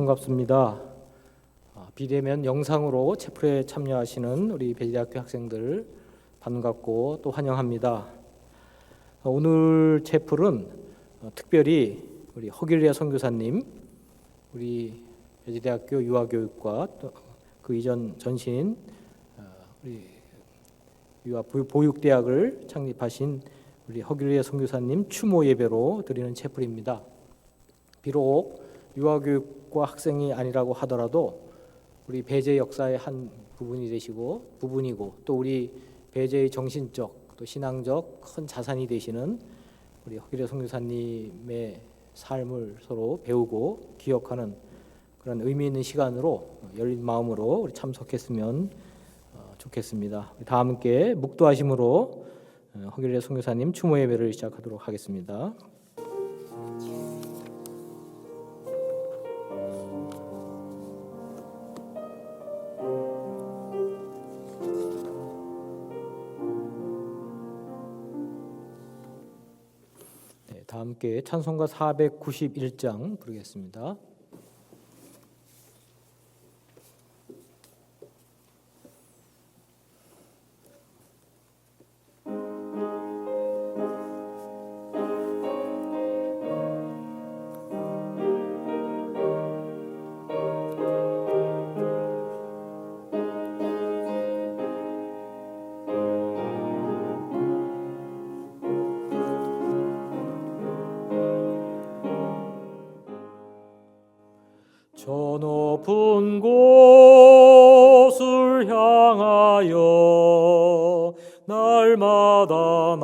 반갑습니다. 비대면 영상으로 채플에 참여하시는 우리 배재대학교 학생들 반갑고 또 환영합니다. 오늘 채플은 특별히 우리 허길리아 선교사님, 우리 배재대학교 유아교육과 또 그 이전 전신 우리 유아 보육대학을 창립하신 우리 허길리아 선교사님 추모 예배로 드리는 채플입니다. 비록 유아교육과 학생이 아니라고 하더라도 우리 배재 역사의 한 부분이고 또 우리 배재의 정신적 또 신앙적 큰 자산이 되시는 우리 허길리아 선교사님의 삶을 서로 배우고 기억하는 그런 의미 있는 시간으로 열린 마음으로 우리 참석했으면 좋겠습니다. 다 함께 묵도하심으로 허길리아 선교사님 추모 예배를 시작하도록 하겠습니다. 다 함께 찬송가 491장 부르겠습니다. 저 높은 곳을 향하여 날마다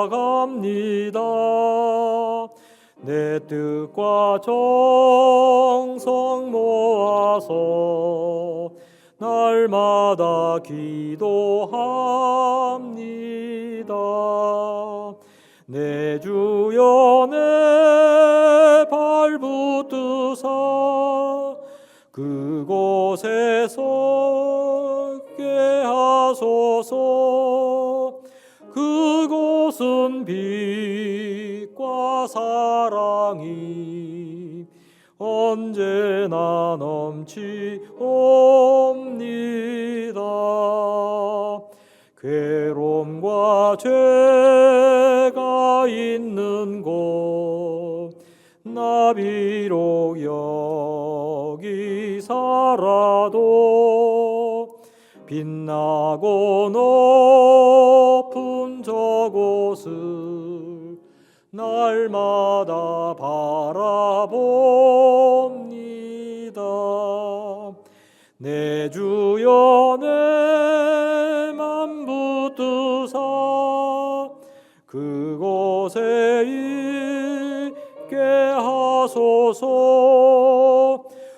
나아갑니다. 내 뜻과 정성 모아서 날마다 기도합니다. 내 주여 내 발붙드사 그곳에 서게 하소서. 그곳은 빛과 사랑이 언제나 넘치옵니다. 괴로움과 죄가 있는 곳 나 비록 여기 살아도 빛나고 높은 저곳을 날마다 바라봅니다. 내 주여 내 맘 붙드사 그곳에 있게 하소서.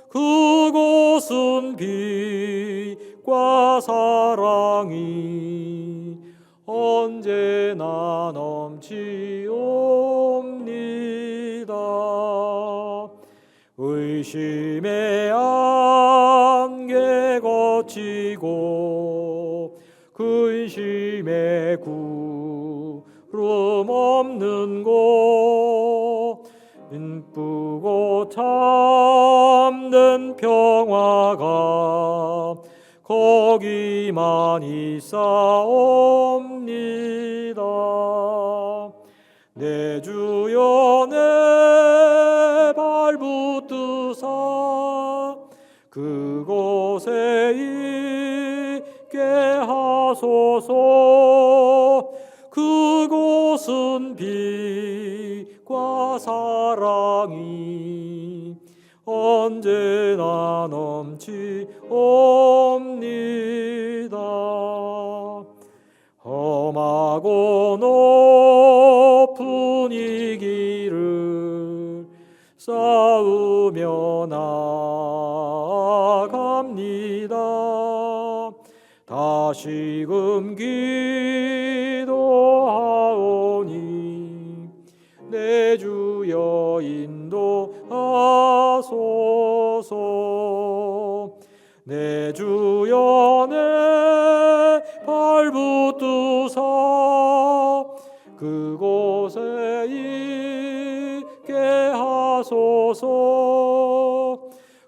그곳은 빛과 사랑이 언제나 넘치옵니다. 의심의 안개 거치고 근심의 구름 없는 곳 인쁘고 참된 평화가 거기만 있사옵니다. 내 주여 내 발붙드사 그곳에 있게 하소서. 그곳은 빛과 사랑이 언제나 넘치옵니다. 험하고 높은 이 길을 싸우며 나아갑니다. 다시금 기도하오니 내 주여 인도하소서. 내 주여 내 발붙드사 그곳에 있게 하소서.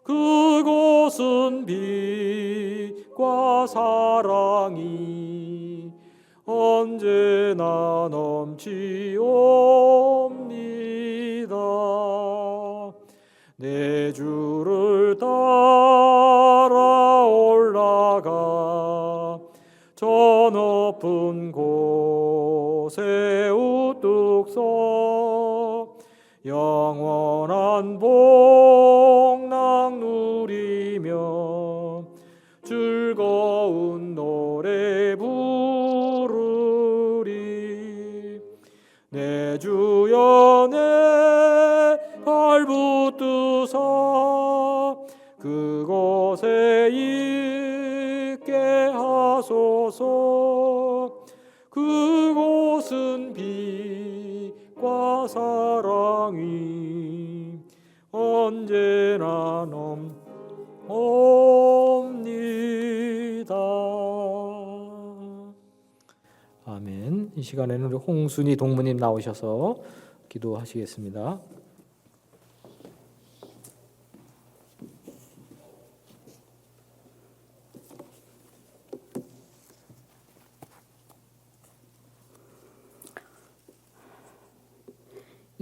그곳은 빛과 사랑이 언제나 넘치옵니다. 내 주를 따라 올라가 저 높은 곳에 우뚝 서 영원한 복락 누리며 즐거운 노래 부르리. 내 주여 내 발붙드사 그곳에 있게 하소서. 그곳은 빛과 사랑이 언제나 넘옵니다. 아멘. 이 시간에는 우리 홍순희 동무님 나오셔서 기도하시겠습니다.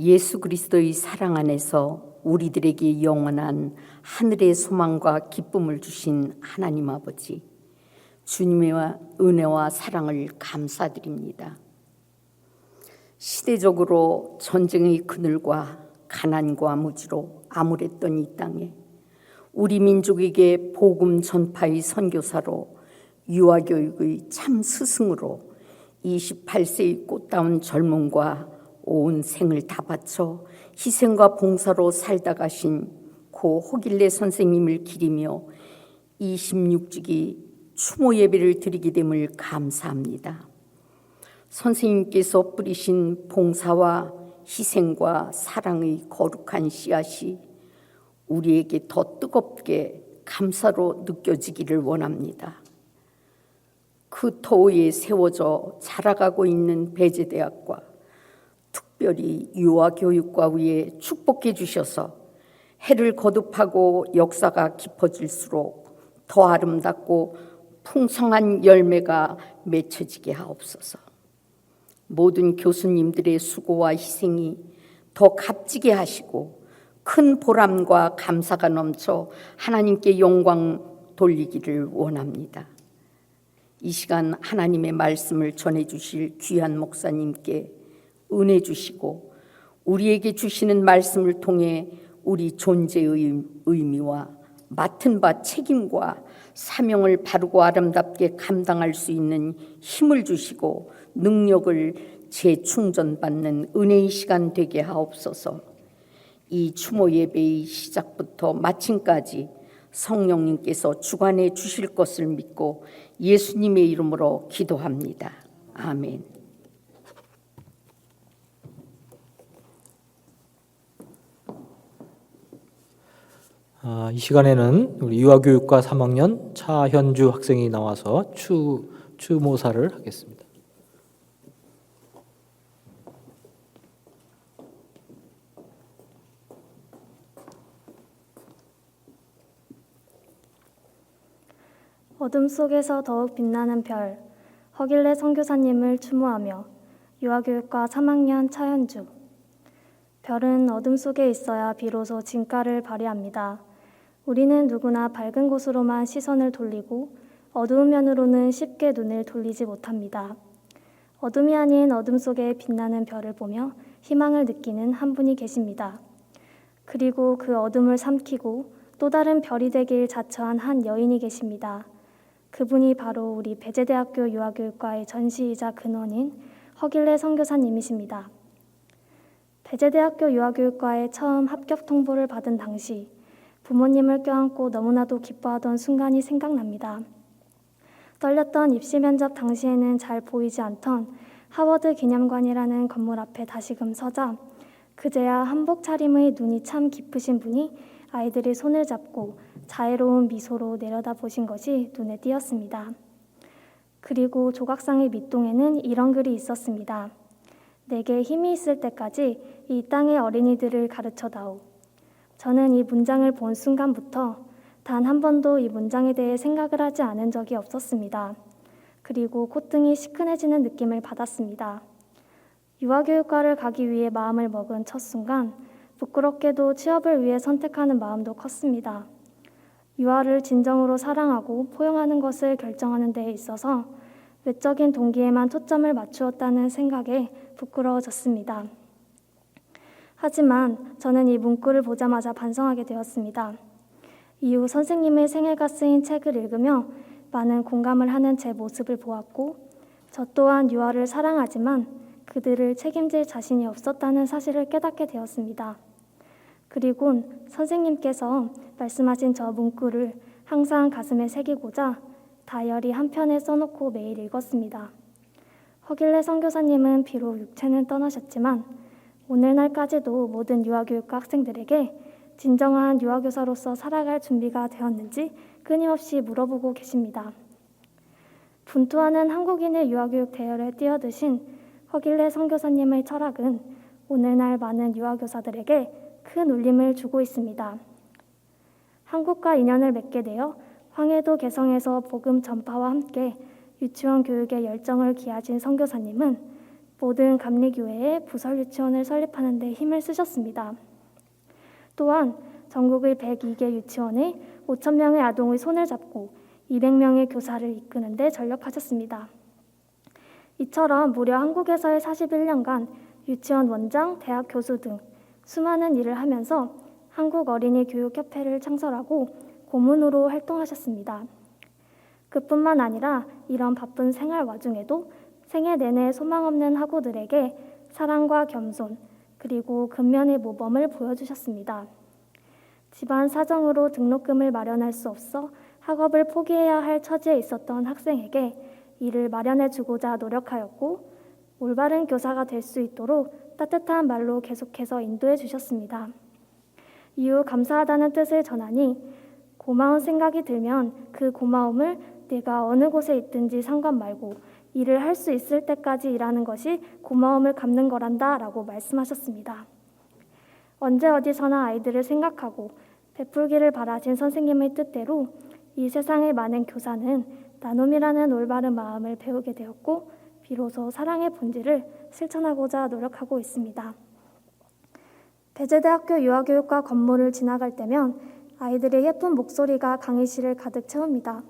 예수 그리스도의 사랑 안에서 우리들에게 영원한 하늘의 소망과 기쁨을 주신 하나님 아버지, 주님의 은혜와 사랑을 감사드립니다. 시대적으로 전쟁의 그늘과 가난과 무지로 암울했던 이 땅에 우리 민족에게 복음 전파의 선교사로 유아교육의 참 스승으로 28세의 꽃다운 젊음과 온 생을 다 바쳐 희생과 봉사로 살다 가신 고 허길래 선생님을 기리며 26주기 추모 예배를 드리게 됨을 감사합니다. 선생님께서 뿌리신 봉사와 희생과 사랑의 거룩한 씨앗이 우리에게 더 뜨겁게 감사로 느껴지기를 원합니다. 그 터위에 세워져 자라가고 있는 배재대학과 특별히 유아교육과 위에 축복해 주셔서 해를 거듭하고 역사가 깊어질수록 더 아름답고 풍성한 열매가 맺혀지게 하옵소서. 모든 교수님들의 수고와 희생이 더 값지게 하시고 큰 보람과 감사가 넘쳐 하나님께 영광 돌리기를 원합니다. 이 시간 하나님의 말씀을 전해주실 귀한 목사님께 은혜 주시고 우리에게 주시는 말씀을 통해 우리 존재의 의미와 맡은 바 책임과 사명을 바르고 아름답게 감당할 수 있는 힘을 주시고 능력을 재충전받는 은혜의 시간 되게 하옵소서. 이 추모 예배의 시작부터 마침까지 성령님께서 주관해 주실 것을 믿고 예수님의 이름으로 기도합니다. 아멘. 이 시간에는 우리 유아교육과 3학년 차현주 학생이 나와서 추모사를 하겠습니다. 어둠 속에서 더욱 빛나는 별, 허길래 선교사님을 추모하며 유아교육과 3학년 차현주. 별은 어둠 속에 있어야 비로소 진가를 발휘합니다. 우리는 누구나 밝은 곳으로만 시선을 돌리고 어두운 면으로는 쉽게 눈을 돌리지 못합니다. 어둠이 아닌 어둠 속에 빛나는 별을 보며 희망을 느끼는 한 분이 계십니다. 그리고 그 어둠을 삼키고 또 다른 별이 되길 자처한 한 여인이 계십니다. 그분이 바로 우리 배재대학교 유아교육과의 전시이자 근원인 허길래 선교사님이십니다. 배재대학교 유아교육과에 처음 합격 통보를 받은 당시 부모님을 껴안고 너무나도 기뻐하던 순간이 생각납니다. 떨렸던 입시 면접 당시에는 잘 보이지 않던 하워드 기념관이라는 건물 앞에 다시금 서자 그제야 한복 차림의 눈이 참 깊으신 분이 아이들의 손을 잡고 자애로운 미소로 내려다보신 것이 눈에 띄었습니다. 그리고 조각상의 밑동에는 이런 글이 있었습니다. 내게 힘이 있을 때까지 이 땅의 어린이들을 가르쳐다오. 저는 이 문장을 본 순간부터 단 한 번도 이 문장에 대해 생각을 하지 않은 적이 없었습니다. 그리고 콧등이 시큰해지는 느낌을 받았습니다. 유아교육과를 가기 위해 마음을 먹은 첫 순간 부끄럽게도 취업을 위해 선택하는 마음도 컸습니다. 유아를 진정으로 사랑하고 포용하는 것을 결정하는 데 있어서 외적인 동기에만 초점을 맞추었다는 생각에 부끄러워졌습니다. 하지만 저는 이 문구를 보자마자 반성하게 되었습니다. 이후 선생님의 생애가 쓰인 책을 읽으며 많은 공감을 하는 제 모습을 보았고 저 또한 유아를 사랑하지만 그들을 책임질 자신이 없었다는 사실을 깨닫게 되었습니다. 그리곤 선생님께서 말씀하신 저 문구를 항상 가슴에 새기고자 다이어리 한 편에 써놓고 매일 읽었습니다. 허길래 선교사님은 비록 육체는 떠나셨지만 오늘날까지도 모든 유아교육과 학생들에게 진정한 유아교사로서 살아갈 준비가 되었는지 끊임없이 물어보고 계십니다. 분투하는 한국인의 유아교육 대열에 뛰어드신 허길래 선교사님의 철학은 오늘날 많은 유아교사들에게 큰 울림을 주고 있습니다. 한국과 인연을 맺게 되어 황해도 개성에서 복음 전파와 함께 유치원 교육에 열정을 기하신 선교사님은 모든 감리교회에 부설 유치원을 설립하는 데 힘을 쓰셨습니다. 또한 전국의 102개 유치원에 5,000명의 아동의 손을 잡고 200명의 교사를 이끄는 데 전력하셨습니다. 이처럼 무려 한국에서의 41년간 유치원 원장, 대학 교수 등 수많은 일을 하면서 한국어린이교육협회를 창설하고 고문으로 활동하셨습니다. 그뿐만 아니라 이런 바쁜 생활 와중에도 생애 내내 소망 없는 학우들에게 사랑과 겸손 그리고 근면의 모범을 보여주셨습니다. 집안 사정으로 등록금을 마련할 수 없어 학업을 포기해야 할 처지에 있었던 학생에게 이를 마련해주고자 노력하였고 올바른 교사가 될 수 있도록 따뜻한 말로 계속해서 인도해 주셨습니다. 이후 감사하다는 뜻을 전하니 고마운 생각이 들면 그 고마움을 내가 어느 곳에 있든지 상관 말고 일을 할 수 있을 때까지 일하는 것이 고마움을 갚는 거란다 라고 말씀하셨습니다. 언제 어디서나 아이들을 생각하고 베풀기를 바라신 선생님의 뜻대로 이 세상의 많은 교사는 나눔이라는 올바른 마음을 배우게 되었고 비로소 사랑의 본질을 실천하고자 노력하고 있습니다. 배재대학교 유아교육과 건물을 지나갈 때면 아이들의 예쁜 목소리가 강의실을 가득 채웁니다.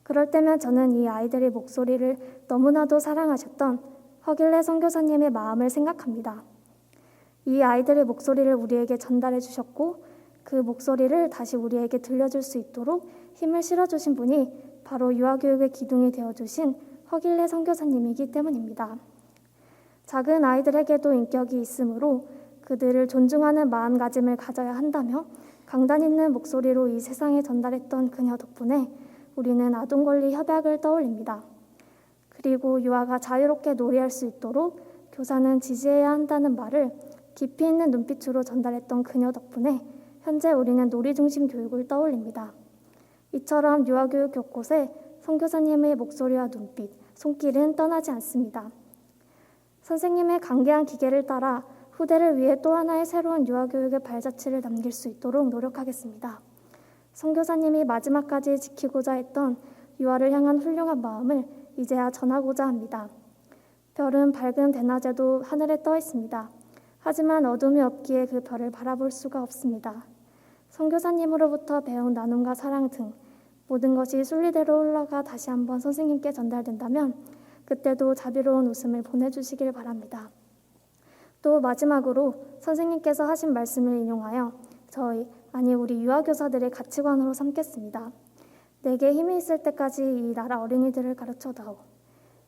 그럴 때면 저는 이 아이들의 목소리를 너무나도 사랑하셨던 허길래 선교사님의 마음을 생각합니다. 이 아이들의 목소리를 우리에게 전달해 주셨고 그 목소리를 다시 우리에게 들려줄 수 있도록 힘을 실어주신 분이 바로 유아교육의 기둥이 되어주신 허길래 선교사님이기 때문입니다. 작은 아이들에게도 인격이 있으므로 그들을 존중하는 마음가짐을 가져야 한다며 강단 있는 목소리로 이 세상에 전달했던 그녀 덕분에 우리는 아동권리 협약을 떠올립니다. 그리고 유아가 자유롭게 놀이할 수 있도록 교사는 지지해야 한다는 말을 깊이 있는 눈빛으로 전달했던 그녀 덕분에 현재 우리는 놀이 중심 교육을 떠올립니다. 이처럼 유아교육 곳곳에 선교사님의 목소리와 눈빛, 손길은 떠나지 않습니다. 선생님의 강개한 기계를 따라 후대를 위해 또 하나의 새로운 유아교육의 발자취를 남길 수 있도록 노력하겠습니다. 선교사님이 마지막까지 지키고자 했던 유아를 향한 훌륭한 마음을 이제야 전하고자 합니다. 별은 밝은 대낮에도 하늘에 떠 있습니다. 하지만 어둠이 없기에 그 별을 바라볼 수가 없습니다. 선교사님으로부터 배운 나눔과 사랑 등 모든 것이 순리대로 흘러가 다시 한번 선생님께 전달된다면 그때도 자비로운 웃음을 보내주시길 바랍니다. 또 마지막으로 선생님께서 하신 말씀을 인용하여 우리 유아교사들의 가치관으로 삼겠습니다. 내게 힘이 있을 때까지 이 나라 어린이들을 가르쳐다오.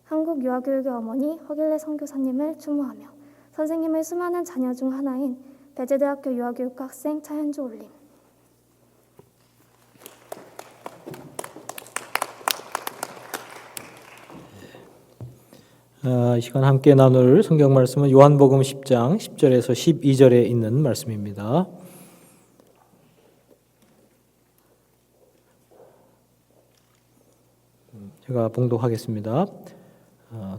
한국 유아교육의 어머니 허길래 선교사님을 추모하며 선생님의 수많은 자녀 중 하나인 배재대학교 유아교육과 학생 차현주 올림. 이 시간 함께 나눌 성경 말씀은 요한복음 10장 10절에서 12절에 있는 말씀입니다. 제가 봉독하겠습니다.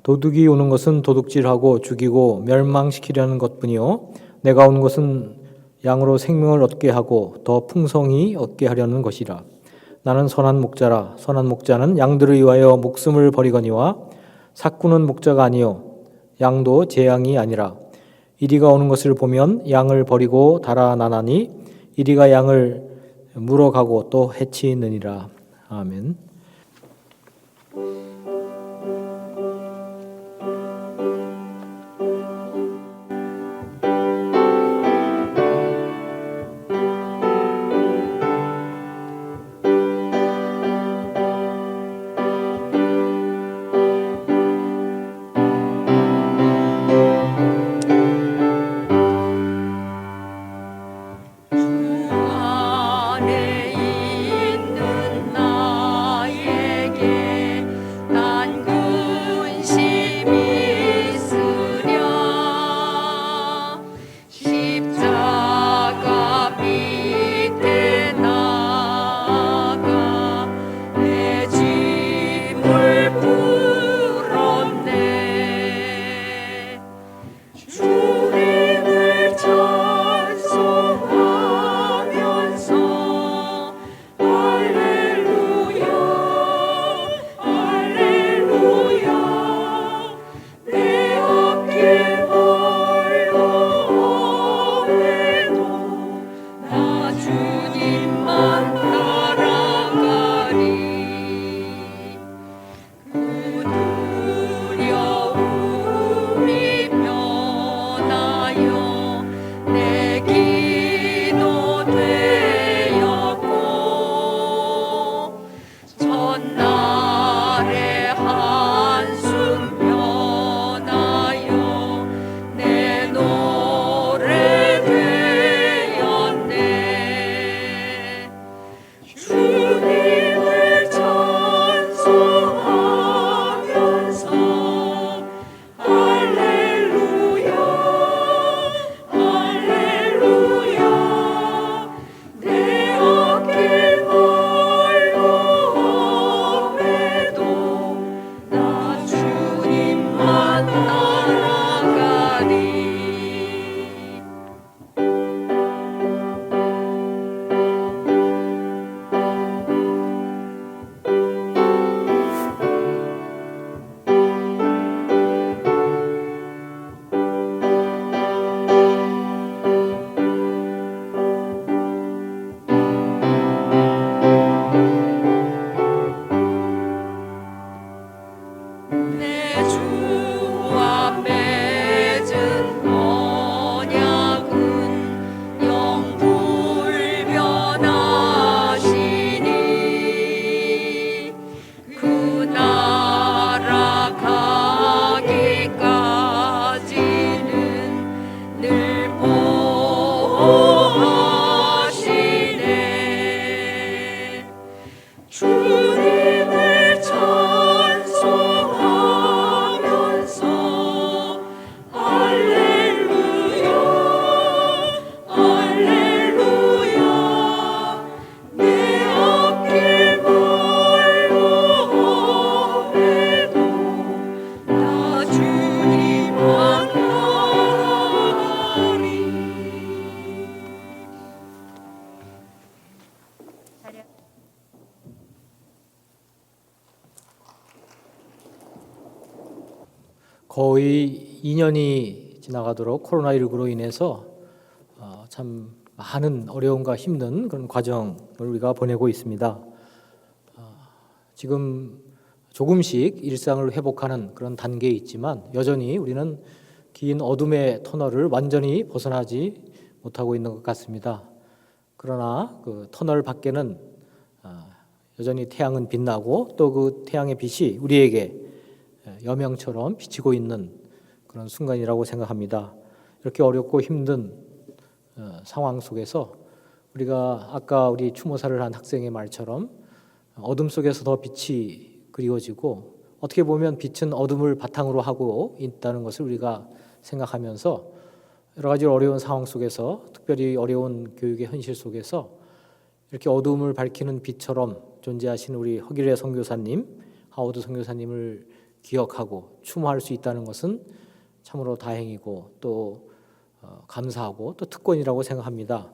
도둑이 오는 것은 도둑질하고 죽이고 멸망시키려는 것뿐이요 내가 온 것은 양으로 생명을 얻게 하고 더 풍성히 얻게 하려는 것이라. 나는 선한 목자라. 선한 목자는 양들을 위하여 목숨을 버리거니와 삭구는 목자가 아니요 양도 제 양이 아니라. 이리가 오는 것을 보면 양을 버리고 달아나나니 이리가 양을 물어가고 또 해치느니라. 아멘. 안에 있는 나에게 난 근심이 있으랴. 십자가 밑에 나가 내 짐을 풀었네. 주님을 찬송하면서 할렐루야 할렐루야 내 앞길 멀어오매도 나 주님만 따라가리. 그 두려움이 변하여 내 기도 되었고 전날의 한숨 변하여 내 노래 되었네. 주님을 찬송하면서 할렐루야 할렐루야 내 앞길 멀어오매도 나 주님만 따라가리. 내 주와 맺은 언약은 영불변하시니 그 나라 가기까지는 늘 보호하시네. 주님을 찬송하면서 할렐루야 할렐루야 내 앞길 멀어오매도 나 주님만 따라가리. 거의 2년이 지나가도록 코로나19로 인해서 참 많은 어려움과 힘든 그런 과정을 우리가 보내고 있습니다. 지금 조금씩 일상을 회복하는 그런 단계에 있지만 여전히 우리는 긴 어둠의 터널을 완전히 벗어나지 못하고 있는 것 같습니다. 그러나 그 터널 밖에는 여전히 태양은 빛나고 또 그 태양의 빛이 우리에게 여명처럼 비치고 있는 그런 순간이라고 생각합니다. 이렇게 어렵고 힘든 상황 속에서 우리가 아까 우리 추모사를 한 학생의 말처럼 어둠 속에서 더 빛이 그리워지고 어떻게 보면 빛은 어둠을 바탕으로 하고 있다는 것을 우리가 생각하면서 여러 가지 어려운 상황 속에서 특별히 어려운 교육의 현실 속에서 이렇게 어둠을 밝히는 빛처럼 존재하시는 우리 허길래 선교사님, 하워드 선교사님을 기억하고 추모할 수 있다는 것은 참으로 다행이고 또 감사하고 또 특권이라고 생각합니다.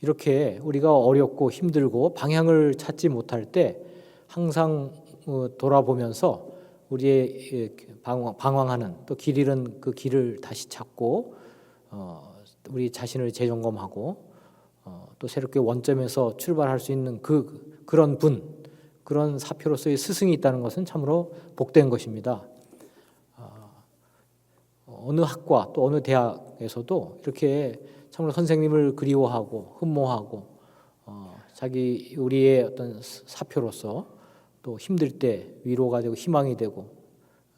이렇게 우리가 어렵고 힘들고 방향을 찾지 못할 때 항상 돌아보면서 우리의 방황하는 또 길 잃은 그 길을 다시 찾고 우리 자신을 재점검하고 또 새롭게 원점에서 출발할 수 있는 그런 그런 사표로서의 스승이 있다는 것은 참으로 복된 것입니다. 어느 학과 또 어느 대학에서도 이렇게 참으로 선생님을 그리워하고 흠모하고 우리의 어떤 사표로서 또 힘들 때 위로가 되고 희망이 되고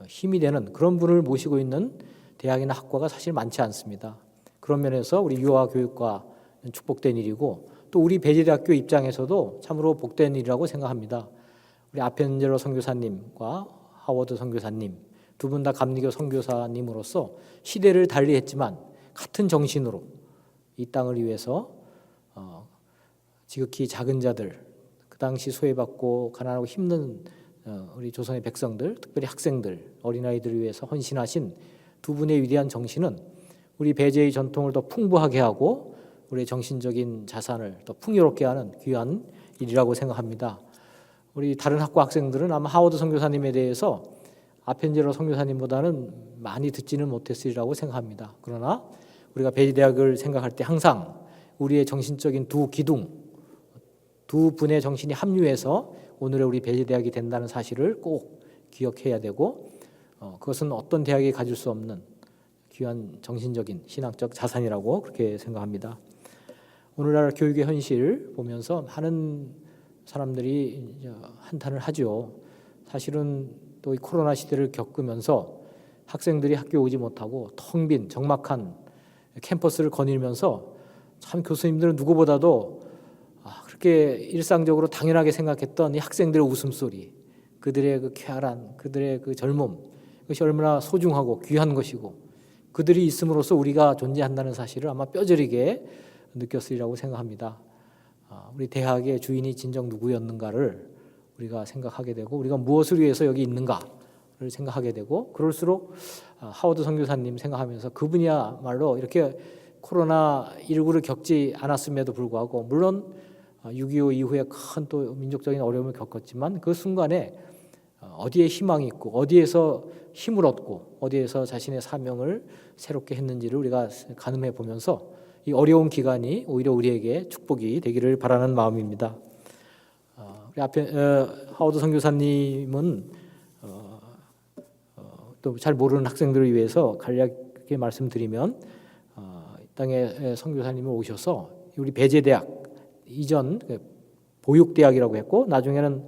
힘이 되는 그런 분을 모시고 있는 대학이나 학과가 사실 많지 않습니다. 그런 면에서 우리 유아교육과 축복된 일이고 또 우리 배재대학교 입장에서도 참으로 복된 일이라고 생각합니다. 우리 아펜젤로 선교사님과 하워드 선교사님 두 분 다 감리교 선교사님으로서 시대를 달리했지만 같은 정신으로 이 땅을 위해서 지극히 작은 자들, 그 당시 소외받고 가난하고 힘든 우리 조선의 백성들, 특별히 학생들, 어린아이들을 위해서 헌신하신 두 분의 위대한 정신은 우리 배재의 전통을 더 풍부하게 하고 우리의 정신적인 자산을 더 풍요롭게 하는 귀한 일이라고 생각합니다. 우리 다른 학과 학생들은 아마 하워드 선교사님에 대해서 아펜젤로 선교사님보다는 많이 듣지는 못했으리라고 생각합니다. 그러나 우리가 배재대학을 생각할 때 항상 우리의 정신적인 두 기둥, 두 분의 정신이 합류해서 오늘의 우리 배재대학이 된다는 사실을 꼭 기억해야 되고 그것은 어떤 대학이 가질 수 없는 귀한 정신적인 신학적 자산이라고 그렇게 생각합니다. 오늘날 교육의 현실 보면서 많은 사람들이 한탄을 하죠. 사실은 또 이 코로나 시대를 겪으면서 학생들이 학교에 오지 못하고 텅 빈 적막한 캠퍼스를 거닐면서 참 교수님들은 누구보다도 그렇게 일상적으로 당연하게 생각했던 이 학생들의 웃음소리, 그들의 그 쾌활한, 그들의 그 젊음, 그것이 얼마나 소중하고 귀한 것이고 그들이 있음으로써 우리가 존재한다는 사실을 아마 뼈저리게 느꼈으리라고 생각합니다. 우리 대학의 주인이 진정 누구였는가를 우리가 생각하게 되고 우리가 무엇을 위해서 여기 있는가를 생각하게 되고 그럴수록 하워드 선교사님 생각하면서 그분이야말로 이렇게 코로나19를 겪지 않았음에도 불구하고 물론 6.25 이후에 큰 또 민족적인 어려움을 겪었지만 그 순간에 어디에 희망이 있고 어디에서 힘을 얻고 어디에서 자신의 사명을 새롭게 했는지를 우리가 가늠해 보면서 이 어려운 기간이 오히려 우리에게 축복이 되기를 바라는 마음입니다. 우리 앞에 하워드 선교사님은 또 잘 모르는 학생들을 위해서 간략하게 말씀드리면 이 땅에 선교사님을 오셔서 우리 배재대학 이전 보육대학이라고 했고 나중에는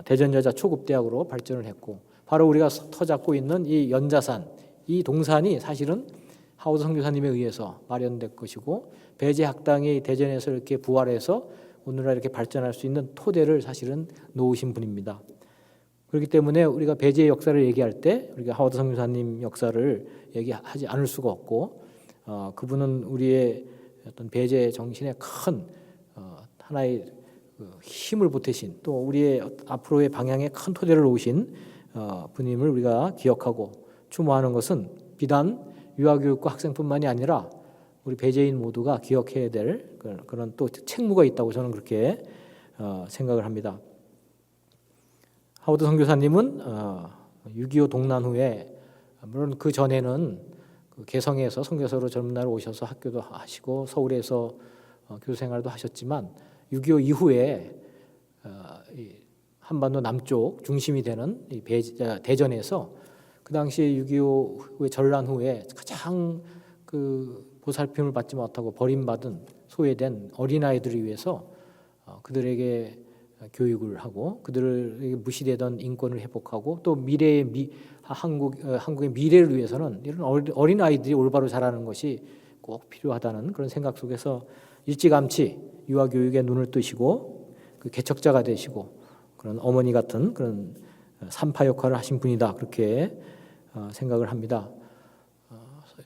대전여자 초급대학으로 발전을 했고 바로 우리가 터잡고 있는 이 연자산 이 동산이 사실은 하워드 선교사님에 의해서 마련된 것이고 배재학당이 대전에서 이렇게 부활해서 오늘날 이렇게 발전할 수 있는 토대를 사실은 놓으신 분입니다. 그렇기 때문에 우리가 배재의 역사를 얘기할 때 우리가 하워드 선교사님 역사를 얘기하지 않을 수가 없고 그분은 우리의 어떤 배재 정신의 큰 하나의 힘을 보태신 또 우리의 앞으로의 방향에 큰 토대를 놓으신 분임을 우리가 기억하고 추모하는 것은 비단 유아교육과 학생뿐만이 아니라 우리 배재인 모두가 기억해야 될 그런 또 책무가 있다고 저는 그렇게 생각을 합니다. 하워드 선교사님은 6.25 동란 후에 물론 그 전에는 개성에서 선교사로 젊은 날 오셔서 학교도 하시고 서울에서 교수 생활도 하셨지만 6.25 이후에 한반도 남쪽 중심이 되는 대전에서 그 당시 6.25 전란 후에 가장 보살핌을 받지 못하고 버림받은 소외된 어린아이들을 위해서 그들에게 교육을 하고 그들에게 무시되던 인권을 회복하고 또 미래의 한국의 미래를 위해서는 이런 어린아이들이 올바로 자라는 것이 꼭 필요하다는 그런 생각 속에서 일찌감치 유아교육에 눈을 뜨시고 그 개척자가 되시고 그런 어머니 같은 그런 산파 역할을 하신 분이다 그렇게 생각을 합니다.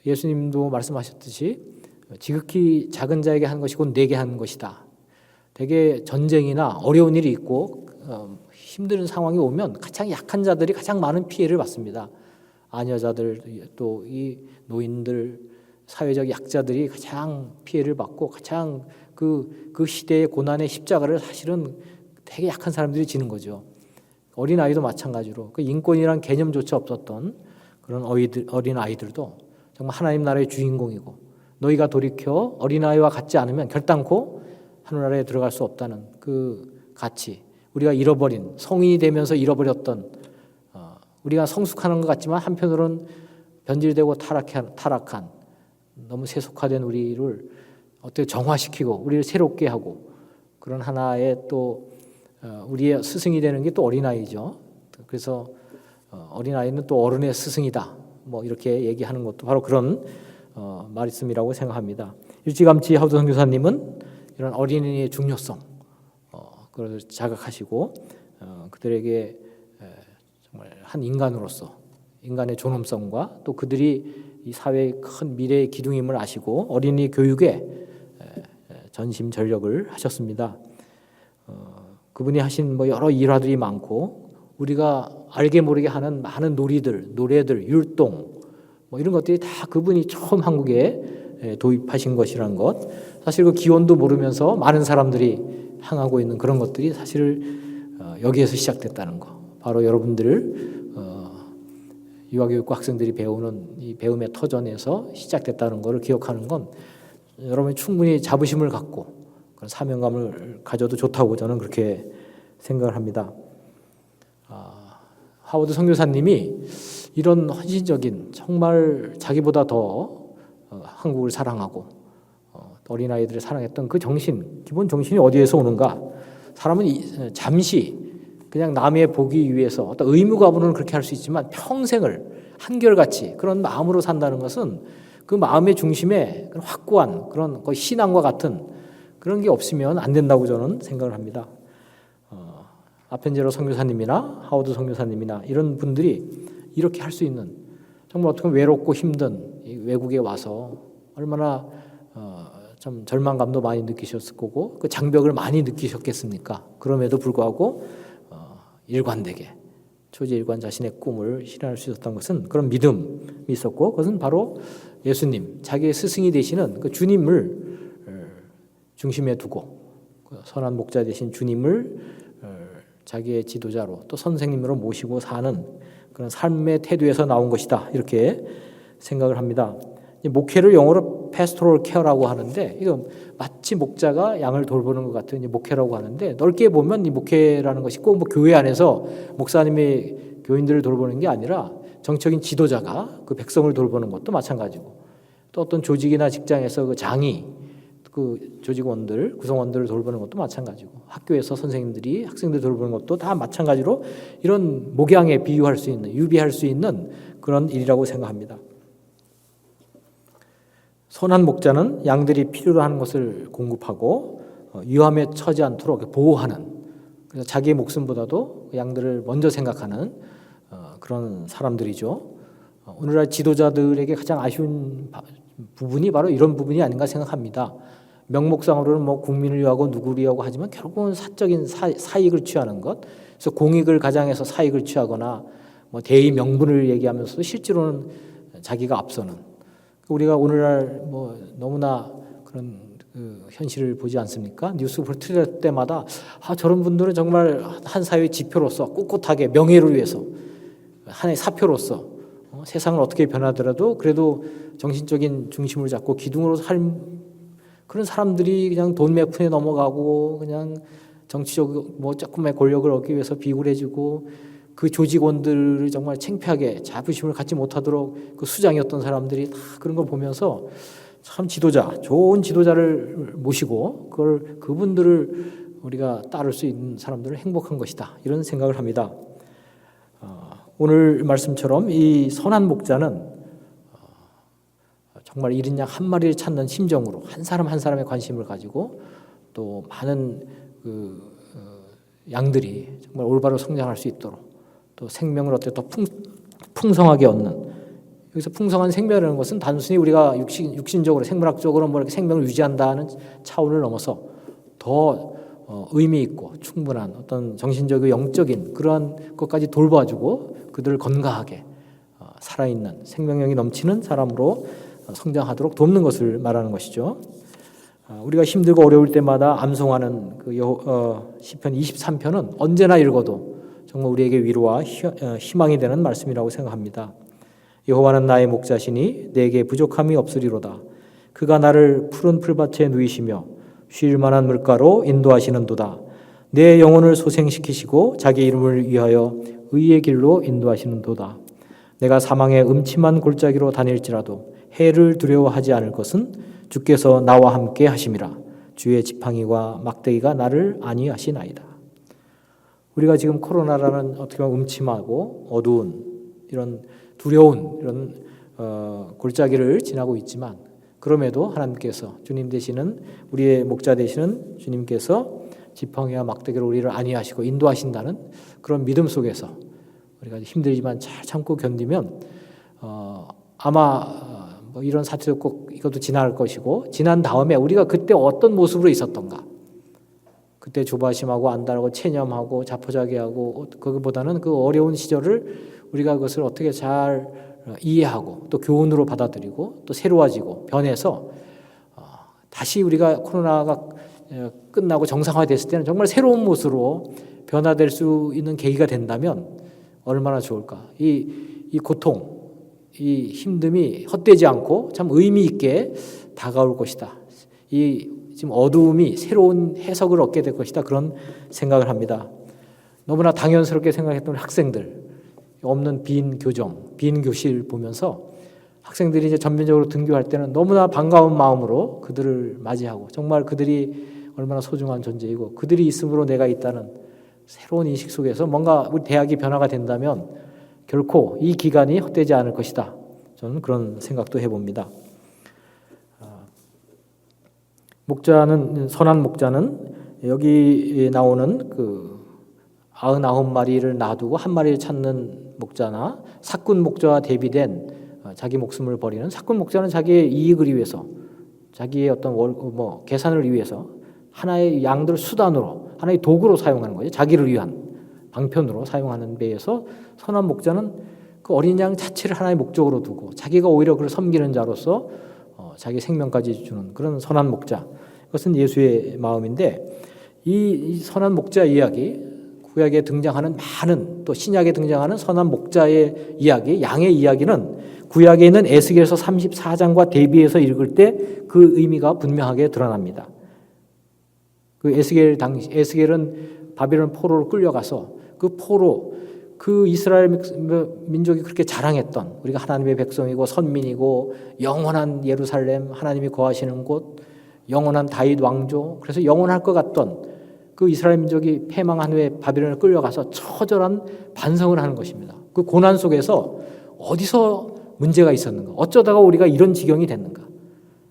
예수님도 말씀하셨듯이 지극히 작은 자에게 한 것이 곧 내게 한 것이다. 대개 전쟁이나 어려운 일이 있고 힘든 상황이 오면 가장 약한 자들이 가장 많은 피해를 받습니다. 아녀자들 또 이 노인들 사회적 약자들이 가장 피해를 받고 가장 그 시대의 고난의 십자가를 사실은 되게 약한 사람들이 지는 거죠. 어린아이도 마찬가지로 그 인권이란 개념조차 없었던 그런 어린아이들도 정말 하나님 나라의 주인공이고, 너희가 돌이켜 어린아이와 같지 않으면 결단코 하늘나라에 들어갈 수 없다는 그 가치, 우리가 잃어버린, 성인이 되면서 잃어버렸던, 우리가 성숙하는 것 같지만 한편으로는 변질되고 타락한 너무 세속화된 우리를 어떻게 정화시키고 우리를 새롭게 하고, 그런 하나의 또 우리의 스승이 되는 게 또 어린아이죠. 그래서 어린아이는 또 어른의 스승이다, 뭐 이렇게 얘기하는 것도 바로 그런 말씀이라고 생각합니다. 일찌감치 하우드 선교사님은 이런 어린이의 중요성 그걸 자각하시고 그들에게 정말 한 인간으로서 인간의 존엄성과 또 그들이 이 사회의 큰 미래의 기둥임을 아시고 어린이 교육에 전심전력을 하셨습니다. 그분이 하신 뭐 여러 일화들이 많고, 우리가 알게 모르게 하는 많은 놀이들, 노래들, 율동 뭐 이런 것들이 다 그분이 처음 한국에 도입하신 것이라는 것, 사실 그 기원도 모르면서 많은 사람들이 향하고 있는 그런 것들이 사실 여기에서 시작됐다는 거, 바로 여러분들 유아교육과 학생들이 배우는 이 배움의 터전에서 시작됐다는 것을 기억하는 건 여러분이 충분히 자부심을 갖고 그런 사명감을 가져도 좋다고 저는 그렇게 생각을 합니다. 하워드 선교사님이 이런 헌신적인, 정말 자기보다 더 한국을 사랑하고 어린아이들을 사랑했던 그 정신, 기본 정신이 어디에서 오는가? 사람은 잠시 그냥 남의 보기 위해서 어떤 의무 가분은 그렇게 할 수 있지만 평생을 한결같이 그런 마음으로 산다는 것은 그 마음의 중심에 확고한 그런 거의 신앙과 같은 그런 게 없으면 안 된다고 저는 생각을 합니다. 아펜제로 선교사님이나 하워드 선교사님이나 이런 분들이 이렇게 할 수 있는, 정말 어떻게 보면 외롭고 힘든 이 외국에 와서 얼마나 좀 절망감도 많이 느끼셨을 거고 그 장벽을 많이 느끼셨겠습니까? 그럼에도 불구하고 일관되게 초지일관 자신의 꿈을 실현할 수 있었던 것은 그런 믿음이 있었고, 그것은 바로 예수님, 자기의 스승이 되시는 그 주님을 중심에 두고 선한 목자 되신 주님을 자기의 지도자로 또 선생님으로 모시고 사는 그런 삶의 태도에서 나온 것이다, 이렇게 생각을 합니다. 목회를 영어로 pastoral care라고 하는데, 이거 마치 목자가 양을 돌보는 것 같은 목회라고 하는데, 넓게 보면 이 목회라는 것이 꼭 뭐 교회 안에서 목사님이 교인들을 돌보는 게 아니라 정적인 지도자가 그 백성을 돌보는 것도 마찬가지고, 또 어떤 조직이나 직장에서 그 장이 그 조직원들, 구성원들을 돌보는 것도 마찬가지고, 학교에서 선생님들이 학생들 돌보는 것도 다 마찬가지로 이런 목양에 비유할 수 있는, 유비할 수 있는 그런 일이라고 생각합니다. 선한 목자는 양들이 필요로 하는 것을 공급하고 위험에 처지 않도록 보호하는, 그래서 자기의 목숨보다도 양들을 먼저 생각하는 그런 사람들이죠. 오늘날 지도자들에게 가장 아쉬운 부분이 바로 이런 부분이 아닌가 생각합니다. 명목상으로는 뭐 국민을 위하고 누구를 위하고 하지만 결국은 사적인 사익을 취하는 것, 그래서 공익을 가장해서 사익을 취하거나 뭐 대의 명분을 얘기하면서도 실제로는 자기가 앞서는, 우리가 오늘날 뭐 너무나 그런 그 현실을 보지 않습니까? 뉴스 틀을 때마다 저런 분들은 정말 한 사회의 지표로서 꿋꿋하게 명예를 위해서 하나의 사표로서 세상을 어떻게 변하더라도 그래도 정신적인 중심을 잡고 기둥으로 그런 사람들이 그냥 돈 몇 푼에 넘어가고 그냥 정치적 뭐 조금의 권력을 얻기 위해서 비굴해지고, 그 조직원들을 정말 창피하게 자부심을 갖지 못하도록 그 수장이었던 사람들이 다 그런 걸 보면서 참 좋은 지도자를 모시고 그분들을 우리가 따를 수 있는 사람들은 행복한 것이다, 이런 생각을 합니다. 오늘 말씀처럼 이 선한 목자는 정말 이른 양 한 마리를 찾는 심정으로 한 사람 한 사람의 관심을 가지고 또 많은 양들이 정말 올바로 성장할 수 있도록 또 생명을 어떻게 더 풍성하게 얻는, 여기서 풍성한 생명이라는 것은 단순히 우리가 육신적으로 생물학적으로 뭐 이렇게 생명을 유지한다는 차원을 넘어서 더 의미 있고 충분한 어떤 정신적이고 영적인 그러한 것까지 돌봐주고 그들을 건강하게 살아있는 생명력이 넘치는 사람으로 성장하도록 돕는 것을 말하는 것이죠. 우리가 힘들고 어려울 때마다 암송하는 그 시편 23편은 언제나 읽어도 정말 우리에게 위로와 희망이 되는 말씀이라고 생각합니다. 여호와는 나의 목자시니 내게 부족함이 없으리로다. 그가 나를 푸른 풀밭에 누이시며 쉴 만한 물가로 인도하시는도다. 내 영혼을 소생시키시고 자기 이름을 위하여 의의 길로 인도하시는도다. 내가 사망의 음침한 골짜기로 다닐지라도 해를 두려워하지 않을 것은 주께서 나와 함께 하심이라. 주의 지팡이와 막대기가 나를 안위하시나이다. 우리가 지금 코로나라는 어떻게 보면 음침하고 어두운 이런 두려운 이런 골짜기를 지나고 있지만, 그럼에도 하나님께서 주님 되시는 우리의 목자 되시는 주님께서 지팡이와 막대기로 우리를 안위하시고 인도하신다는 그런 믿음 속에서 우리가 힘들지만 잘 참고 견디면 아마 뭐 이런 사태도 꼭 이것도 지날 것이고, 지난 다음에 우리가 그때 어떤 모습으로 있었던가, 그때 조바심하고 안달하고 체념하고 자포자기하고 그거보다는 그 어려운 시절을 우리가 그것을 어떻게 잘 이해하고 또 교훈으로 받아들이고 또 새로워지고 변해서 다시 우리가 코로나가 끝나고 정상화됐을 때는 정말 새로운 모습으로 변화될 수 있는 계기가 된다면 얼마나 좋을까. 이 고통, 이 힘듦이 헛되지 않고 참 의미 있게 다가올 것이다. 이 지금 어두움이 새로운 해석을 얻게 될 것이다. 그런 생각을 합니다. 너무나 당연스럽게 생각했던 학생들, 없는 빈 교정, 빈 교실 보면서 학생들이 이제 전면적으로 등교할 때는 너무나 반가운 마음으로 그들을 맞이하고, 정말 그들이 얼마나 소중한 존재이고 그들이 있음으로 내가 있다는 새로운 인식 속에서 뭔가 우리 대학이 변화가 된다면 결코 이 기간이 헛되지 않을 것이다. 저는 그런 생각도 해봅니다. 목자는, 선한 목자는 여기 나오는 그 99마리를 놔두고 한 마리를 찾는 목자나 사꾼 목자와 대비된 자기 목숨을 버리는 사꾼 목자는 자기의 이익을 위해서, 자기의 어떤 계산을 위해서 하나의 양들 수단으로, 하나의 도구로 사용하는 거죠. 자기를 위한 방편으로 사용하는 배에서 선한 목자는 그 어린 양 자체를 하나의 목적으로 두고 자기가 오히려 그를 섬기는 자로서 자기 생명까지 주는 그런 선한 목자. 그것은 예수의 마음인데, 이 선한 목자 이야기, 구약에 등장하는 많은, 또 신약에 등장하는 선한 목자의 이야기, 양의 이야기는 구약에 있는 에스겔서 34장과 대비해서 읽을 때 그 의미가 분명하게 드러납니다. 그 에스겔은 바벨론 포로로 끌려가서 그 포로, 그 이스라엘 민족이 그렇게 자랑했던, 우리가 하나님의 백성이고 선민이고 영원한 예루살렘, 하나님이 거하시는 곳, 영원한 다윗 왕조, 그래서 영원할 것 같던 그 이스라엘 민족이 패망한 후에 바벨론에 끌려가서 처절한 반성을 하는 것입니다. 그 고난 속에서 어디서 문제가 있었는가, 어쩌다가 우리가 이런 지경이 됐는가,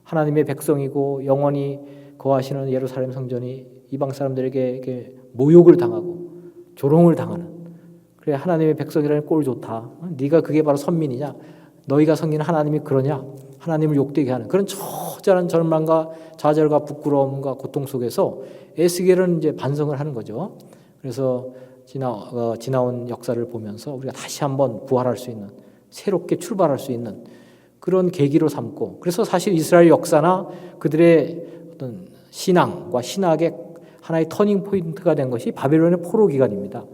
하나님의 백성이고 영원히 거하시는 예루살렘 성전이 이방 사람들에게 이렇게 모욕을 당하고 조롱을 당하는, 그래 하나님의 백성이라는 꼴 좋다, 네가 그게 바로 선민이냐, 너희가 섬기는 하나님이 그러냐, 하나님을 욕되게 하는 그런 처절한 절망과 좌절과 부끄러움과 고통 속에서 에스겔은 이제 반성을 하는 거죠. 그래서 지나온 역사를 보면서 우리가 다시 한번 부활할 수 있는, 새롭게 출발할 수 있는 그런 계기로 삼고, 그래서 사실 이스라엘 역사나 그들의 어떤 신앙과 신학의 하나의 터닝 포인트가 된 것이 바벨론의 포로 기간입니다.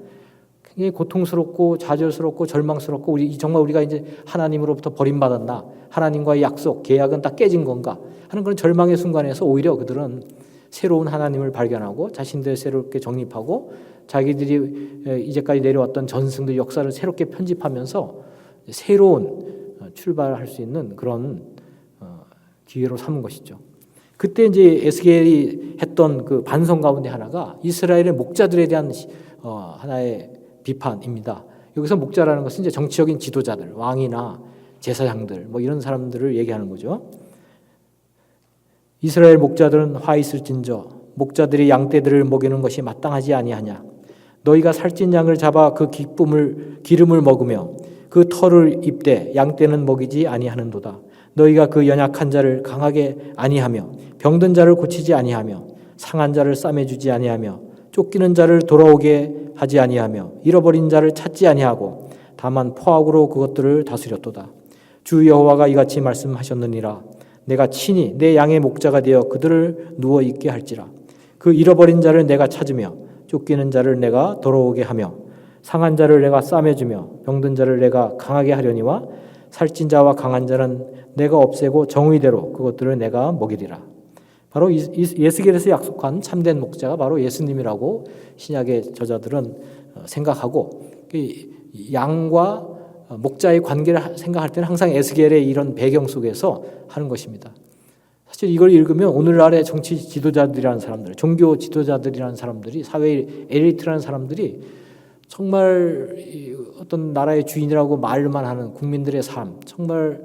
굉장히 고통스럽고 좌절스럽고 절망스럽고, 정말 우리가 이제 하나님으로부터 버림받았나, 하나님과의 약속, 계약은 다 깨진 건가 하는 그런 절망의 순간에서 오히려 그들은 새로운 하나님을 발견하고 자신들 새롭게 정립하고 자기들이 이제까지 내려왔던 전승들 역사를 새롭게 편집하면서 새로운 출발할 수 있는 그런 기회로 삼은 것이죠. 그때 이제 에스겔이 했던 그 반성 가운데 하나가 이스라엘의 목자들에 대한 하나의 비판입니다. 여기서 목자라는 것은 이제 정치적인 지도자들, 왕이나 제사장들, 뭐 이런 사람들을 얘기하는 거죠. 이스라엘 목자들은 화 있을진저 목자들이 양떼들을 먹이는 것이 마땅하지 아니하냐. 너희가 살찐 양을 잡아 그 기름을 먹으며 그 털을 입되 양떼는 먹이지 아니하는도다. 너희가 그 연약한 자를 강하게 아니하며 병든 자를 고치지 아니하며 상한 자를 싸매주지 아니하며 쫓기는 자를 돌아오게 하지 아니하며 잃어버린 자를 찾지 아니하고 다만 포악으로 그것들을 다스렸도다. 주 여호와가 이같이 말씀하셨느니라. 내가 친히 내 양의 목자가 되어 그들을 누워 있게 할지라. 그 잃어버린 자를 내가 찾으며 쫓기는 자를 내가 돌아오게 하며 상한 자를 내가 싸매주며 병든 자를 내가 강하게 하려니와 살찐 자와 강한 자는 내가 없애고 정의대로 그것들을 내가 먹이리라. 바로 예스겔에서 약속한 참된 목자가 바로 예수님이라고 신약의 저자들은 생각하고, 양과 목자의 관계를 생각할 때는 항상 에스겔의 이런 배경 속에서 하는 것입니다. 사실 이걸 읽으면 오늘날의 정치 지도자들이라는 사람들, 종교 지도자들이라는 사람들이, 사회의 엘리트라는 사람들이 정말 어떤 나라의 주인이라고 말만 하는 국민들의 삶, 정말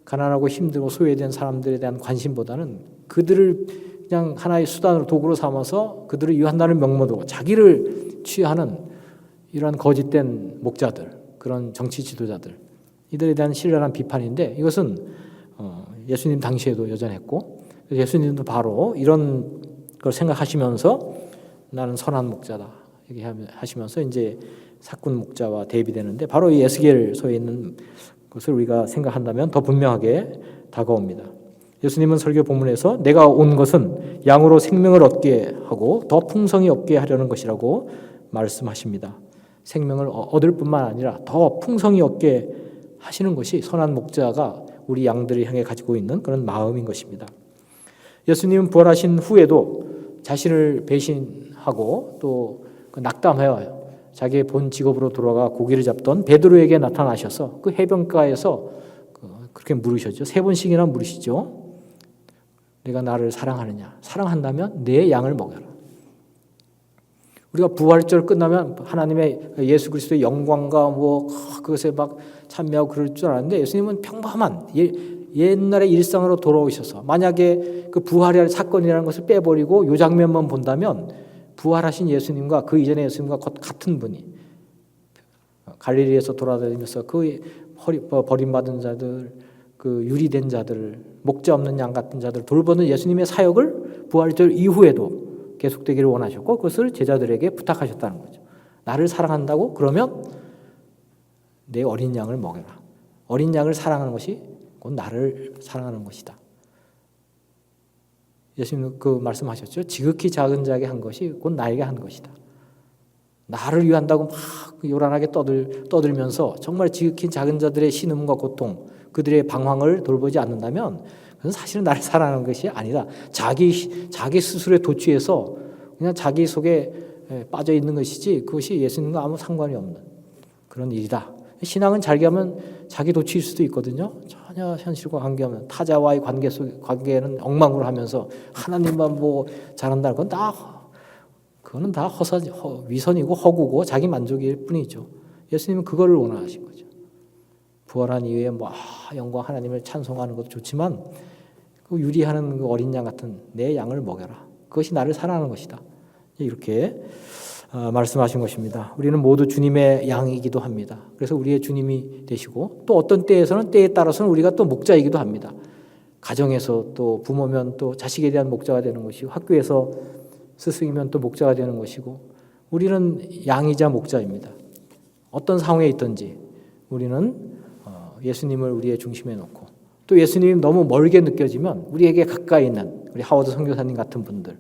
가난하고 힘들고 소외된 사람들에 대한 관심보다는 그들을 그냥 하나의 수단으로 도구로 삼아서 그들을 유한다는 명목으로 자기를 취하는 이러한 거짓된 목자들, 그런 정치 지도자들, 이들에 대한 신랄한 비판인데, 이것은 예수님 당시에도 여전했고, 예수님도 바로 이런 걸 생각하시면서 나는 선한 목자다 얘기하시면서 이제 사꾼 목자와 대비되는데, 바로 이 에스겔서에 있는 것을 우리가 생각한다면 더 분명하게 다가옵니다. 예수님은 설교 본문에서 내가 온 것은 양으로 생명을 얻게 하고 더 풍성히 얻게 하려는 것이라고 말씀하십니다. 생명을 얻을 뿐만 아니라 더 풍성히 얻게 하시는 것이 선한 목자가 우리 양들을 향해 가지고 있는 그런 마음인 것입니다. 예수님은 부활하신 후에도 자신을 배신하고 또 낙담하여 자기의 본 직업으로 돌아가 고기를 잡던 베드로에게 나타나셔서 그 해변가에서 그렇게 물으셨죠. 3번씩이나 물으시죠. 내가 나를 사랑하느냐? 사랑한다면 내 양을 먹여라. 우리가 부활절 끝나면 하나님의 예수 그리스도의 영광과 그것에 막 참여하고 그럴 줄 알았는데, 예수님은 평범한 옛날의 일상으로 돌아오셔서, 만약에 그 부활의 사건이라는 것을 빼버리고 이 장면만 본다면 부활하신 예수님과 그 이전의 예수님과 같은 분이 갈릴리에서 돌아다니면서 그 버림받은 자들, 그 유리된 자들, 목자 없는 양 같은 자들 돌보는 예수님의 사역을 부활절 이후에도 계속되기를 원하셨고, 그것을 제자들에게 부탁하셨다는 거죠. 나를 사랑한다고? 그러면 내 어린 양을 먹여라. 어린 양을 사랑하는 것이 곧 나를 사랑하는 것이다. 예수님은 그 말씀하셨죠. 지극히 작은 자에게 한 것이 곧 나에게 한 것이다. 나를 위한다고 막 요란하게 떠들면서 정말 지극히 작은 자들의 신음과 고통, 그들의 방황을 돌보지 않는다면 그건 사실은 나를 사랑하는 것이 아니다. 자기 스스로에 도취해서 그냥 자기 속에 빠져 있는 것이지, 그것이 예수님과 아무 상관이 없는 그런 일이다. 신앙은 잘게하면 자기 도취일 수도 있거든요. 전혀 현실과 관계없는 타자와의 관계는 엉망으로 하면서 하나님만 잘한다는 건 그거는 다 위선이고 허구고 자기 만족일 뿐이죠. 예수님은 그거를 원하신 거죠. 부활한 이후에 영광 하나님을 찬송하는 것도 좋지만 그 유리하는 그 어린 양 같은 내 양을 먹여라. 그것이 나를 사랑하는 것이다. 이렇게 말씀하신 것입니다. 우리는 모두 주님의 양이기도 합니다. 그래서 우리의 주님이 되시고, 또 어떤 때에서는 때에 따라서는 우리가 또 목자이기도 합니다. 가정에서 또 부모면 또 자식에 대한 목자가 되는 것이고, 학교에서 스승이면 또 목자가 되는 것이고, 우리는 양이자 목자입니다. 어떤 상황에 있든지 우리는 예수님을 우리의 중심에 놓고, 또 예수님이 너무 멀게 느껴지면 우리에게 가까이 있는 우리 하워드 선교사님 같은 분들,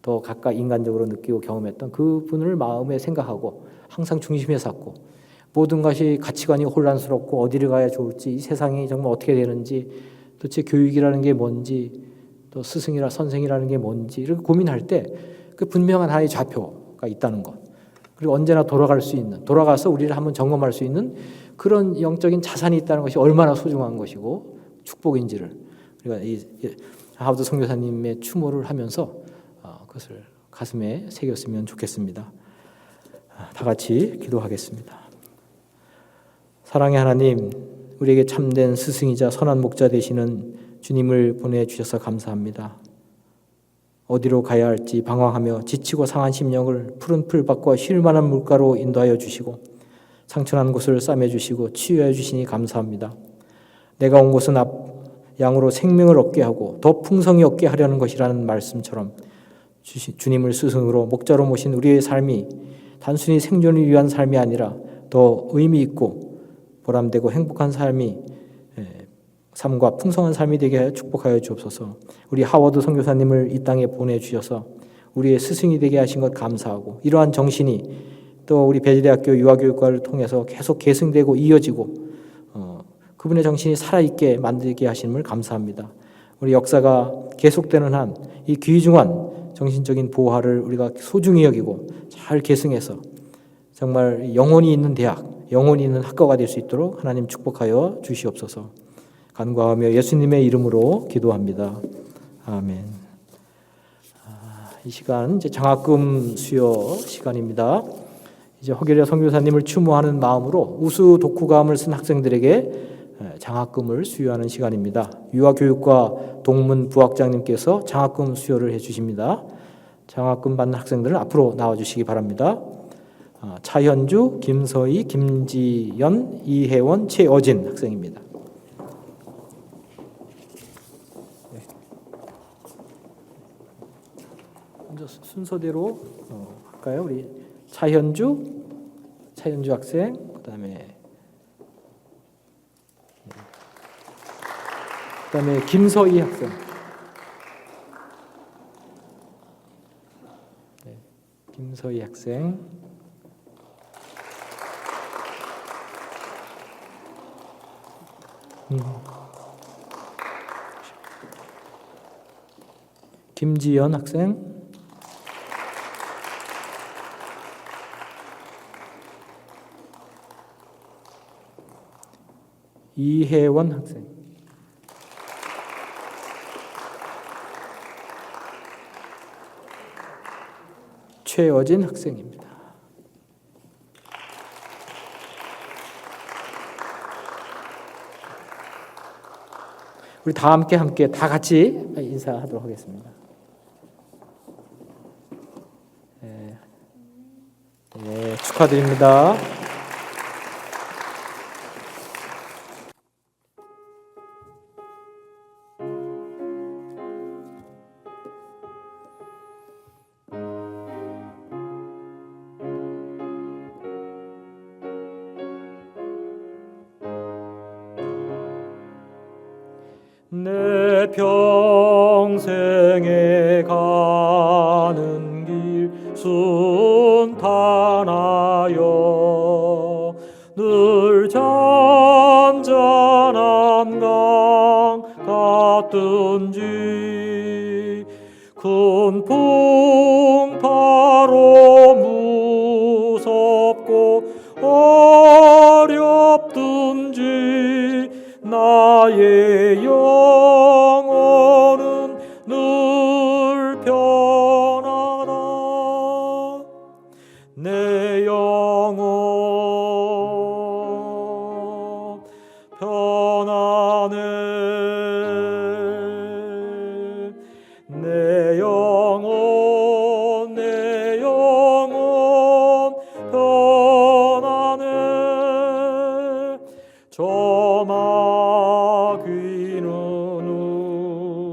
더 가까이 인간적으로 느끼고 경험했던 그분을 마음에 생각하고 항상 중심에 삼고, 모든 것이 가치관이 혼란스럽고 어디를 가야 좋을지, 이 세상이 정말 어떻게 되는지, 도대체 교육이라는 게 뭔지, 또 스승이라 선생이라는 게 뭔지 이렇게 고민할 때 그 분명한 하나의 좌표가 있다는 것, 그리고 언제나 돌아가서 우리를 한번 점검할 수 있는 그런 영적인 자산이 있다는 것이 얼마나 소중한 것이고 축복인지를 우리가 이 하워드 선교사님의 추모를 하면서 그것을 가슴에 새겼으면 좋겠습니다. 다 같이 기도하겠습니다. 사랑의 하나님, 우리에게 참된 스승이자 선한 목자 되시는 주님을 보내주셔서 감사합니다. 어디로 가야 할지 방황하며 지치고 상한 심령을 푸른 풀밭과 쉴 만한 물가로 인도하여 주시고, 상처난 곳을 싸매주시고 치유해 주시니 감사합니다. 내가 온 곳은 양으로 생명을 얻게 하고 더 풍성히 얻게 하려는 것이라는 말씀처럼 주님을 스승으로 목자로 모신 우리의 삶이 단순히 생존을 위한 삶이 아니라 더 의미 있고 보람되고 행복한 삶이 삶과 풍성한 삶이 되게 축복하여 주옵소서. 우리 하워드 선교사님을 이 땅에 보내주셔서 우리의 스승이 되게 하신 것 감사하고, 이러한 정신이 또 우리 배재대학교 유아교육과를 통해서 계속 계승되고 이어지고 그분의 정신이 살아있게 만들게 하심을 감사합니다. 우리 역사가 계속되는 한 이 귀중한 정신적인 보화를 우리가 소중히 여기고 잘 계승해서 정말 영혼이 있는 대학, 영혼이 있는 학과가 될 수 있도록 하나님 축복하여 주시옵소서. 간구하며 예수님의 이름으로 기도합니다. 아멘. 이 시간 이제 장학금 수여 시간입니다. 이제 허길래 선교사님을 추모하는 마음으로 우수 독후감을 쓴 학생들에게 장학금을 수여하는 시간입니다. 유아교육과 동문 부학장님께서 장학금 수여를 해주십니다. 장학금 받는 학생들은 앞으로 나와주시기 바랍니다. 차현주, 김서희, 김지연, 이혜원, 최어진 학생입니다. 먼저 순서대로 할까요? 우리 차현주 학생, 그다음에 김서희 학생, 김서희 학생, 김지연 학생, 이혜원 학생, 최어진 학생입니다. 우리 다 함께 다 같이 인사하도록 하겠습니다. 네, 축하드립니다. 내 평생에 가는 길 순탄하여 늘 잔잔한 강 같든지 큰 풍파로 무섭고 어렵든지 나의 영혼은 늘 편하다. 내 영혼 편하네. 내 영혼 편하네. 저마귀는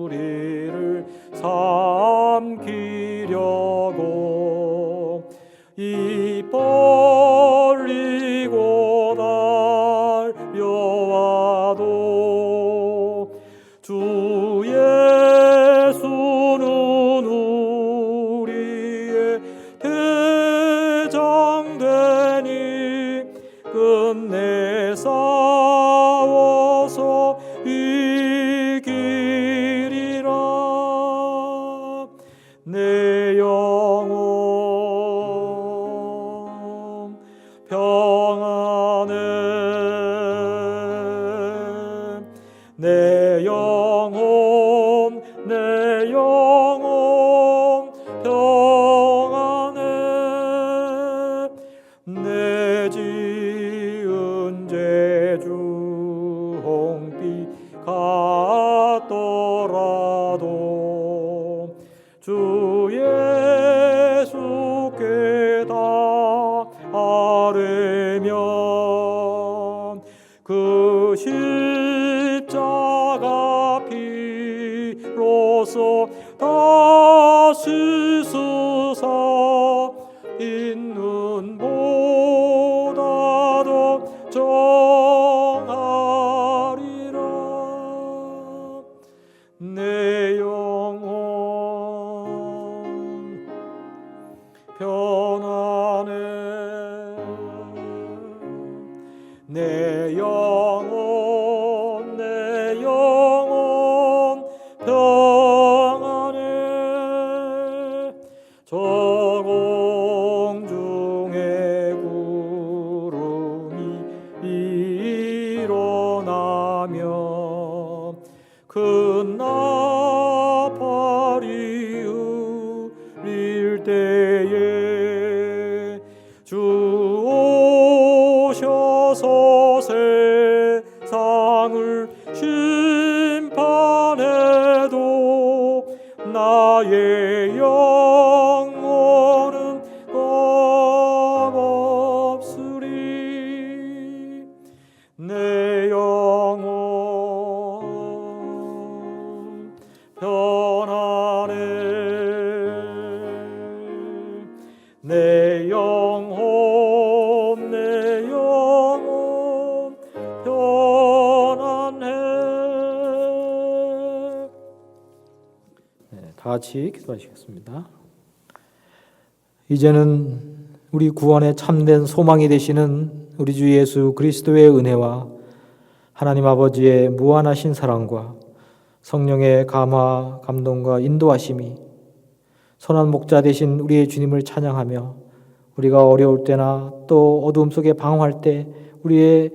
우리를 삼키려고 입 벌리고 달려와도 주 예수는 우리의 대장되니 끝내 싸워서 이기리라. 내 영혼 평안해. 내 영혼 평안해. 내 지은 죄주 홍빛 같더라도 주 예수께 다 아뢰면 그 십자가 피로써 다 씻으사 있는 보다 더 정하리라. 내 영혼 평안해. 저 공중의 구름이 일어나며 큰 나팔이 울릴 때에 주 오셔서 세상을 심판해도 나의 영혼은 겁없으리. 내 영혼 편안해. 내 영혼 편안해. 다 같이 기도하시겠습니다. 이제는 우리 구원의 참된 소망이 되시는 우리 주 예수 그리스도의 은혜와 하나님 아버지의 무한하신 사랑과 성령의 감화, 감동과 인도하심이 선한 목자 되신 우리의 주님을 찬양하며 우리가 어려울 때나 또 어두움 속에 방황할 때 우리의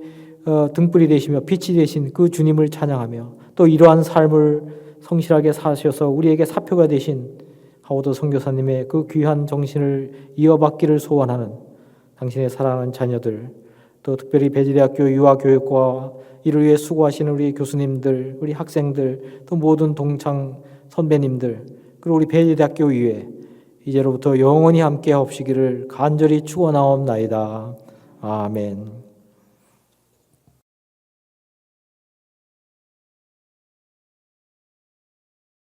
등불이 되시며 빛이 되신 그 주님을 찬양하며 또 이러한 삶을 성실하게 사셔서 우리에게 사표가 되신 하워드 선교사님의 그 귀한 정신을 이어받기를 소원하는 당신의 사랑하는 자녀들, 또 특별히 배지대학교 유아교육과 이를 위해 수고하시는 우리 교수님들, 우리 학생들, 또 모든 동창 선배님들, 그리고 우리 배지대학교 위에 이제로부터 영원히 함께 하옵시기를 간절히 축원하옵나이다. 아멘.